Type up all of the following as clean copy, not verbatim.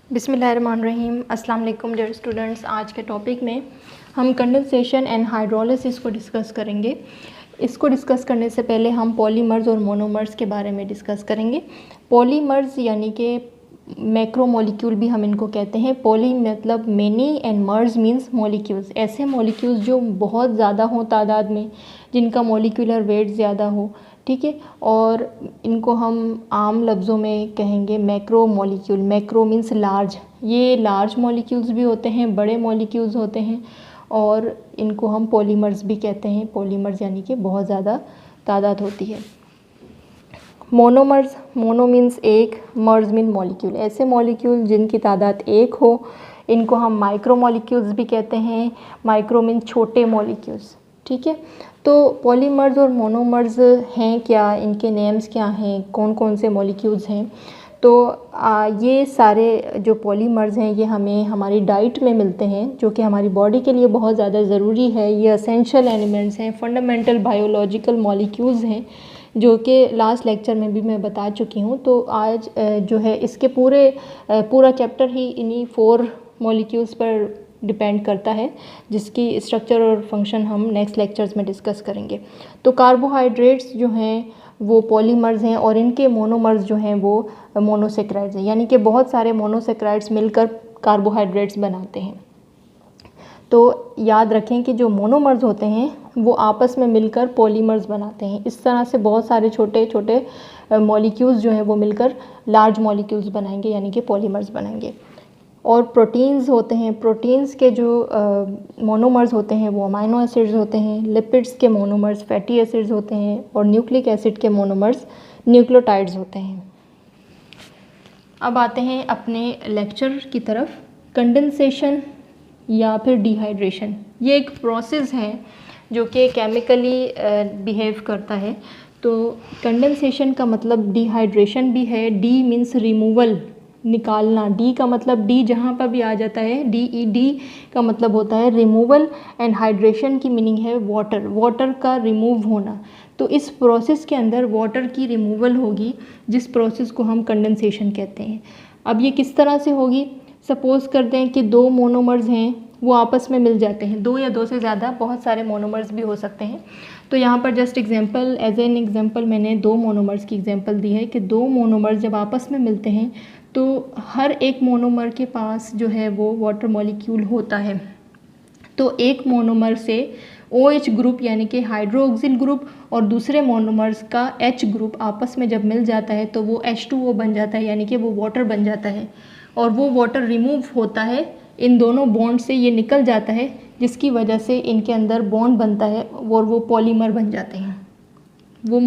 बिस्मिल्लाहिर्रहमानिर्रहीम। अस्सलाम वालेकुम डियर स्टूडेंट्स। आज के टॉपिक में हम कंडेंसेशन एंड हाइड्रोलिसिस को डिस्कस करेंगे। इसको डिस्कस करने से पहले हम पॉलीमर्स और मोनोमर्स के बारे में डिस्कस करेंगे। पॉलीमर्स यानी कि मैक्रोमोलिक्यूल भी हम इनको कहते हैं। पॉली मतलब many and MERS means molecules, ऐसे मॉलिक्यूल्स जो बहुत ज़्यादा हों तादाद में, जिनका मॉलिक्यूलर वेट ज़्यादा हो, ठीक है। और इनको हम आम लफ्ज़ों में कहेंगे macro molecule. Macro means large, ये लार्ज मॉलिक्यूल्स भी होते हैं, बड़े मॉलिक्यूल्स होते हैं, और इनको हम पॉलीमर्स भी कहते हैं। पॉलीमर्स यानी कि बहुत ज़्यादा तादाद होती है। मोनोमर्स, मोनो मीन्स एक, मर्स मीन मॉलिक्यूल, ऐसे मॉलिक्यूल जिनकी तादाद एक हो, इनको हम माइक्रो मॉलिक्यूल्स भी कहते हैं। माइक्रो मीन्स छोटे मॉलिक्यूल्स, ठीक है। तो पॉलीमर्स और मोनोमर्स हैं क्या, इनके नेम्स क्या हैं, कौन कौन से मॉलिक्यूल्स हैं। तो ये सारे जो पॉलीमर्स हैं ये हमें हमारी डाइट में मिलते हैं, जो कि हमारी बॉडी के लिए बहुत ज़्यादा ज़रूरी है। ये एसेंशियल एलिमेंट्स हैं, फंडामेंटल बायोलॉजिकल मॉलिक्यूल्स हैं, जो कि लास्ट लेक्चर में भी मैं बता चुकी हूँ। तो आज जो है इसके पूरा चैप्टर ही इन्हीं 4 मॉलिक्यूल्स पर डिपेंड करता है, जिसकी स्ट्रक्चर और फंक्शन हम नेक्स्ट लेक्चर्स में डिस्कस करेंगे। तो कार्बोहाइड्रेट्स जो हैं वो पॉलीमर्स हैं, और इनके मोनोमर्स जो हैं वो मोनोसेक्राइड्स हैं, यानी कि बहुत सारे मोनोसेक्राइड्स मिलकर कार्बोहाइड्रेट्स बनाते हैं। तो याद रखें कि जो मोनोमर्स होते हैं वो आपस में मिलकर पॉलीमर्स बनाते हैं। इस तरह से बहुत सारे छोटे छोटे मॉलिक्यूल्स जो हैं वो मिलकर लार्ज मॉलिक्यूल्स बनाएंगे, यानी कि पॉलीमर्स बनाएंगे। और प्रोटीन्स होते हैं, प्रोटीन्स के जो मोनोमर्स होते हैं वो अमाइनो एसिड्स होते हैं। लिपिड्स के मोनोमर्स फैटी एसिड्स होते हैं, और न्यूक्लिक एसिड के मोनोमर्स न्यूक्लियोटाइड्स होते हैं। अब आते हैं अपने लेक्चर की तरफ। कंडेंसेशन या फिर डिहाइड्रेशन, ये एक प्रोसेस है जो कि केमिकली बिहेव करता है। तो कंडेंसेशन का मतलब डिहाइड्रेशन भी है। डी मीन्स रिमूवल, निकालना। डी का मतलब, डी जहाँ पर भी आ जाता है, डी का मतलब होता है रिमूवल, एंड हाइड्रेशन की मीनिंग है वाटर, वाटर का रिमूव होना। तो इस प्रोसेस के अंदर वाटर की रिमूवल होगी, जिस प्रोसेस को हम कंडेंसेशन कहते हैं। अब ये किस तरह से होगी? सपोज़ कर दें कि 2 मोनोमर्स हैं, वो आपस में मिल जाते हैं। 2 या 2 से ज़्यादा, बहुत सारे मोनोमर्स भी हो सकते हैं। तो यहाँ पर just example, as an example मैंने 2 मोनोमर्स की एग्जांपल दी है कि 2 मोनोमर्स जब आपस में मिलते हैं तो हर एक मोनोमर के पास जो है वो वाटर मॉलिक्यूल होता है। तो एक मोनोमर से OH ग्रुप यानी कि हाइड्रोक्सिल ग्रुप और दूसरे मोनोमर्स का H ग्रुप आपस में जब मिल जाता है तो वो H2O बन जाता है, यानी कि वो वाटर बन जाता है। और वो वाटर रिमूव होता है, इन दोनों बॉन्ड से ये निकल जाता है, जिसकी वजह से इनके अंदर बॉन्ड बनता है और वो पॉलीमर बन जाते हैं। वो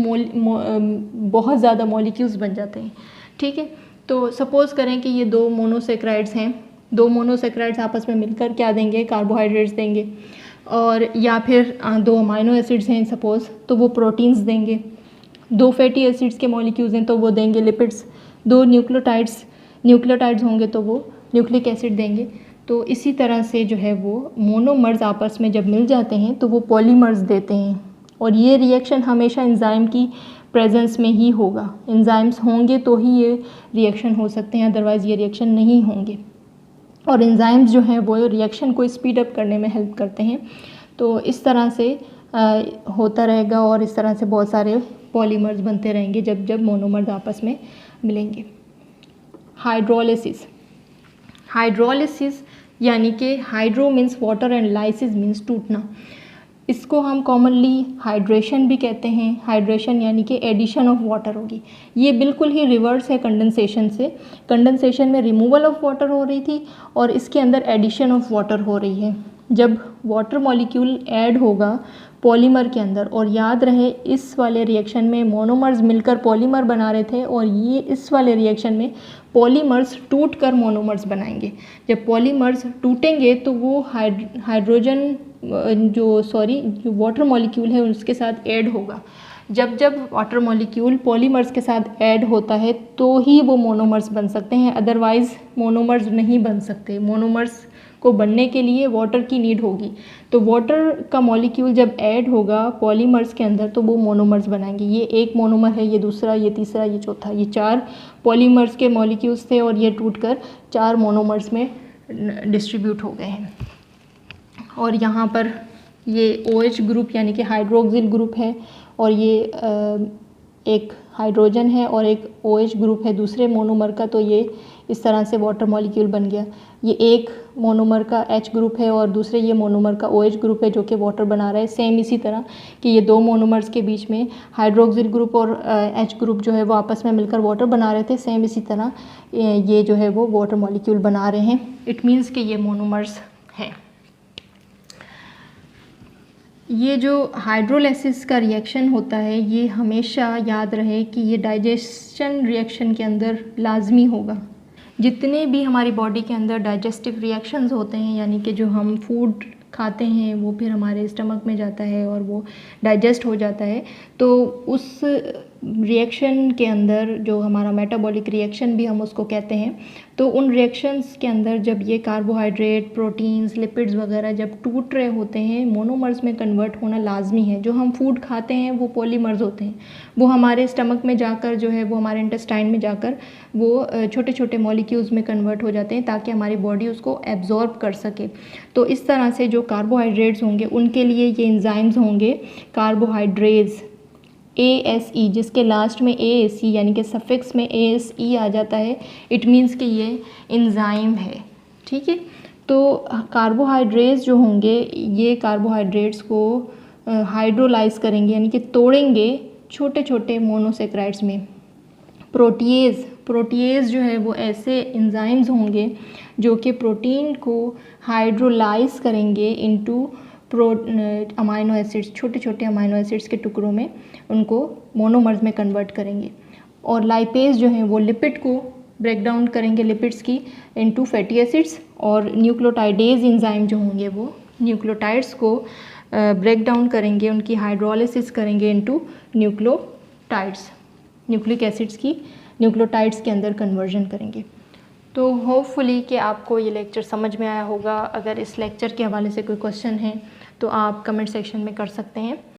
बहुत ज़्यादा मॉलिक्यूल्स बन जाते हैं, ठीक है। तो सपोज़ करें कि ये 2 मोनोसेक्राइड्स हैं। 2 मोनोसेक्राइड्स आपस में मिलकर क्या देंगे? कार्बोहाइड्रेट्स देंगे। और या फिर 2 अमाइनो एसिड्स हैं सपोज़, तो वो प्रोटीन्स देंगे। 2 फैटी एसिड्स के मॉलिक्यूल्स हैं तो वो देंगे लिपिड्स। 2 न्यूक्लियोटाइड्स होंगे तो वो न्यूक्लिक एसिड देंगे। तो इसी तरह से जो है वो मोनोमर्स आपस में जब मिल जाते हैं तो वो पॉलीमर्स देते हैं। और ये रिएक्शन हमेशा एंजाइम की प्रेजेंस में ही होगा। एंजाइम्स होंगे तो ही ये रिएक्शन हो सकते हैं, अदरवाइज़ ये रिएक्शन नहीं होंगे। और एंजाइम्स जो हैं वो रिएक्शन को स्पीड अप करने में हेल्प करते हैं। तो इस तरह से होता रहेगा, और इस तरह से बहुत सारे पॉलीमर्स बनते रहेंगे जब जब मोनोमर्स आपस में मिलेंगे। हाइड्रोलिसिस, हाइड्रोलिसिस यानी कि hydro means water and lysis means टूटना। इसको हम कॉमनली हाइड्रेशन भी कहते हैं। हाइड्रेशन यानी कि एडिशन ऑफ वाटर होगी। ये बिल्कुल ही रिवर्स है कंडेंसेशन से। कंडेंसेशन में रिमूवल ऑफ वाटर हो रही थी, और इसके अंदर एडिशन ऑफ वाटर हो रही है। जब वाटर मॉलिक्यूल ऐड होगा पॉलीमर के अंदर, और याद रहे इस वाले रिएक्शन में मोनोमर्स मिलकर पॉलीमर बना रहे थे, और ये इस वाले रिएक्शन में पॉलीमर्स टूट कर मोनोमर्स बनाएंगे। जब पॉलीमर्स टूटेंगे तो वो जो वाटर मॉलिक्यूल है उसके साथ ऐड होगा। जब जब वाटर मॉलिक्यूल पॉलीमर्स के साथ ऐड होता है तो ही वो मोनोमर्स बन सकते हैं, अदरवाइज़ मोनोमर्स नहीं बन सकते। मोनोमर्स को बनने के लिए वाटर की नीड होगी, तो वाटर का मॉलिक्यूल जब ऐड होगा पॉलीमर्स के अंदर तो वो मोनोमर्स बनाएंगे। ये एक मोनोमर है, ये दूसरा, ये तीसरा, ये चौथा, ये 4 पॉलीमर्स के मॉलिक्यूल्स थे और ये टूटकर 4 मोनोमर्स में डिस्ट्रीब्यूट हो गए हैं। और यहाँ पर ये OH ग्रुप यानी कि हाइड्रोक्सिल ग्रुप है और ये एक हाइड्रोजन है और एक OH ग्रुप है दूसरे मोनोमर का, तो ये इस तरह से वाटर मॉलिक्यूल बन गया। ये एक मोनोमर का H ग्रुप है और दूसरे ये मोनोमर का OH ग्रुप है जो कि वाटर बना रहा है। सेम इसी तरह कि ये 2 मोनोमर्स के बीच में हाइड्रोक्सिल ग्रुप और H ग्रुप जो है वो आपस में मिलकर वाटर बना रहे थे, सेम इसी तरह ये जो है वो वाटर मॉलिक्यूल बना रहे हैं। इट मीन्स कि ये मोनोमर्स हैं। ये जो हाइड्रोलाइसिस का रिएक्शन होता है ये हमेशा याद रहे कि ये डाइजेशन रिएक्शन के अंदर लाजमी होगा। जितने भी हमारी बॉडी के अंदर डाइजेस्टिव रिएक्शंस होते हैं, यानी कि जो हम फूड खाते हैं वो फिर हमारे स्टमक में जाता है और वो डाइजेस्ट हो जाता है, तो उस रिएक्शन के अंदर जो हमारा मेटाबॉलिक रिएक्शन भी हम उसको कहते हैं, तो उन रिएक्शंस के अंदर जब ये कार्बोहाइड्रेट, प्रोटीन्स, लिपिड्स वगैरह जब टूट रहे होते हैं मोनोमर्स में कन्वर्ट होना लाजमी है। जो हम फूड खाते हैं वो पॉलीमर्स होते हैं, वो हमारे स्टमक में जाकर जो है वो हमारे इंटेस्टाइन में जाकर वो छोटे छोटे मॉलिक्यूल्स में कन्वर्ट हो जाते हैं ताकि हमारी बॉडी उसको एब्जॉर्ब कर सके। तो इस तरह से जो कार्बोहाइड्रेट्स होंगे उनके लिए ये एंजाइम्स होंगे कार्बोहाइड्रेट्स ASE, जिसके लास्ट में ASE यानी कि सफिक्स में ASE आ जाता है, इट मीन्स कि ये एंजाइम है। ठीक है, तो कार्बोहाइड्रेट्स जो होंगे ये कार्बोहाइड्रेट्स को हाइड्रोलाइज करेंगे यानी कि तोड़ेंगे छोटे छोटे मोनोसेक्राइड्स में। प्रोटीएज जो है वो ऐसे एंजाइम्स होंगे जो कि प्रोटीन को हाइड्रोलाइज करेंगे इनटू अमाइनो एसिड्स, छोटे छोटे अमाइनो एसिड्स के टुकड़ों में उनको मोनोमर्स में कन्वर्ट करेंगे। और लाइपेज जो है वो लिपिड को ब्रेक डाउन करेंगे, लिपिड्स की, इनटू फैटी एसिड्स। और न्यूक्लियोटाइडेज एंजाइम जो होंगे वो न्यूक्लियोटाइड्स को ब्रेक डाउन करेंगे, उनकी हाइड्रोलिसिस करेंगे इनटू न्यूक्लियोटाइड्स, न्यूक्लिक एसिड्स की न्यूक्लियोटाइड्स के अंदर कन्वर्जन करेंगे। तो होपफुली कि आपको ये लेक्चर समझ में आया होगा। अगर इस लेक्चर के हवाले से कोई क्वेश्चन है तो आप कमेंट सेक्शन में कर सकते हैं।